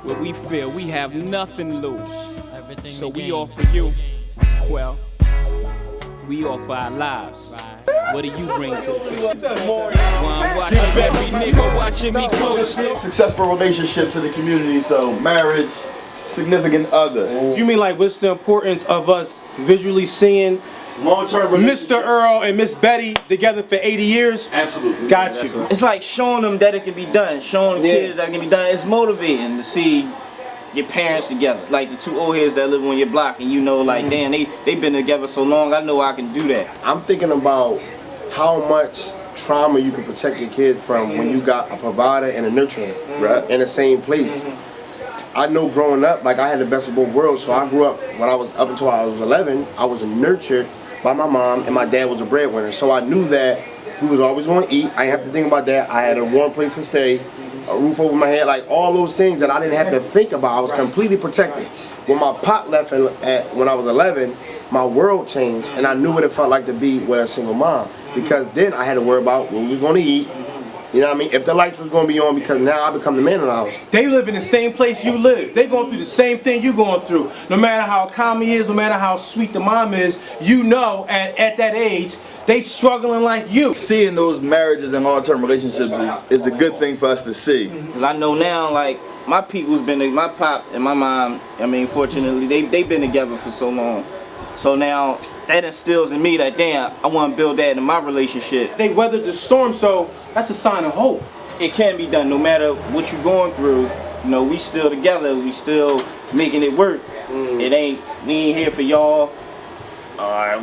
where we feel we have nothing to lose. Everything So to we gain. offer you, well, we offer our lives. What do you bring to the table? Well, I'm watching every nigga watching me closely. Successful relationships in the community, so marriage, significant other. You mean like what's the importance of us visually seeing Long-term relationships. Mr. Earl and Miss Betty together for 80 years? Absolutely. Got That's you. right. It's like showing them that it can be done, showing the kids that it can be done. It's motivating to see your parents together, like the two old heads that live on your block, and you know, like, damn, they've been together so long, I know I can do that. I'm thinking about how much trauma you can protect your kid from when you got a provider and a nurturer in the same place. I know growing up, like I had the best of both worlds, so I grew up, when I was up until I was 11, I was nurtured by my mom and my dad was a breadwinner. So I knew that we was always going to eat. I didn't have to think about that. I had a warm place to stay, a roof over my head, like all those things that I didn't have to think about. I was completely protected. When my pop left when I was 11, my world changed and I knew what it felt like to be with a single mom. Because then I had to worry about what we was going to eat. You know what I mean? If the lights was going to be on, because now I become the man of the house. They live in the same place you live. They going through the same thing you going through. No matter how calm he is, no matter how sweet the mom is, you know at that age, they struggling like you. Seeing those marriages and long-term relationships is a good thing for us to see. Cause I know now, like, my my pop and my mom, I mean, fortunately, they've been together for so long. So now, that instills in me that, damn, I want to build that in my relationship. They weathered the storm, so that's a sign of hope. It can be done no matter what you're going through. You know, we still together, we still making it work. We ain't here for y'all.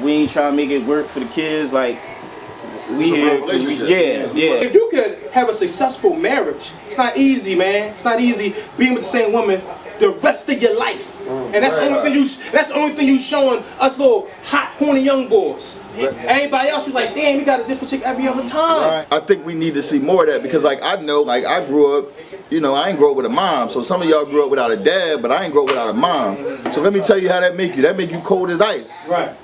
We ain't trying to make it work for the kids. Like, we here. If you could have a successful marriage, it's not easy, man. It's not easy being with the same woman the rest of your life. And that's the only thing you showing us little hot, horny young boys. Everybody else was like, damn, you got a different chick every other time. I think we need to see more of that because, like, I know, like, I grew up, you know, I ain't grow up with a mom. So some of y'all grew up without a dad, but I ain't grow up without a mom. So let me tell you how that make you. That make you cold as ice. Right.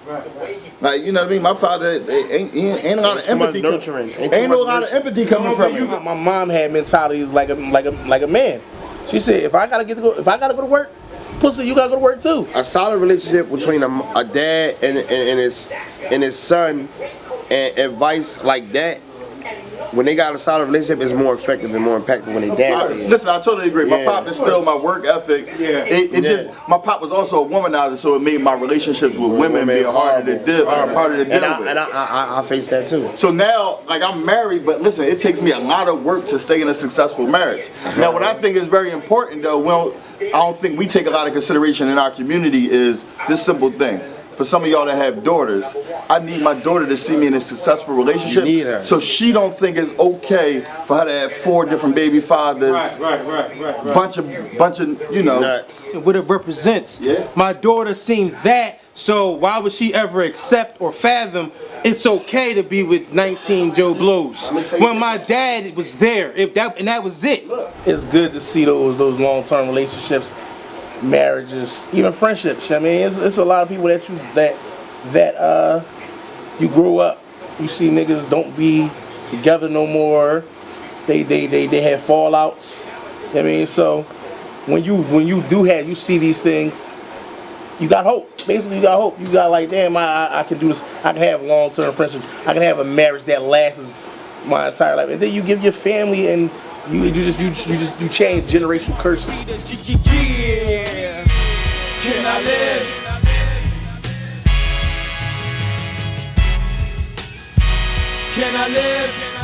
Like, you know what I mean? My father ain't a lot of empathy. Ain't no lot of empathy coming from him. My mom had mentalities like a man. She said, if I gotta go to work, pussy, you gotta go to work too. A solid relationship between a dad and his son, and advice like that, when they got a solid relationship, is more effective and more impactful when they dad says. Listen, I totally agree. My pop instilled my work ethic. Just my pop was also a womanizer, so it made my relationships with women be harder to deal with. And I face that too. So now, like, I'm married, but listen, it takes me a lot of work to stay in a successful marriage. Now, what I think is very important, though, I don't think we take a lot of consideration in our community is this simple thing. For some of y'all that have daughters, I need my daughter to see me in a successful relationship. You need her. So she don't think it's okay for her to have 4 different baby fathers. Right. Bunch of, you know. Nuts. What it represents. Yeah. My daughter seen that, so why would she ever accept or fathom it's okay to be with 19 Joe Blows when my dad was there? And that was it. It's good to see those long-term relationships, marriages, even friendships. I mean, it's a lot of people that you grow up, you see niggas don't be together no more. They have fallouts. I mean, so when you see these things, you got hope. Basically, you got hope. You got like, damn, I can do this. I can have long-term friendships. I can have a marriage that lasts my entire life. And then you give your family and you change generational curses. Can I live? Can I live?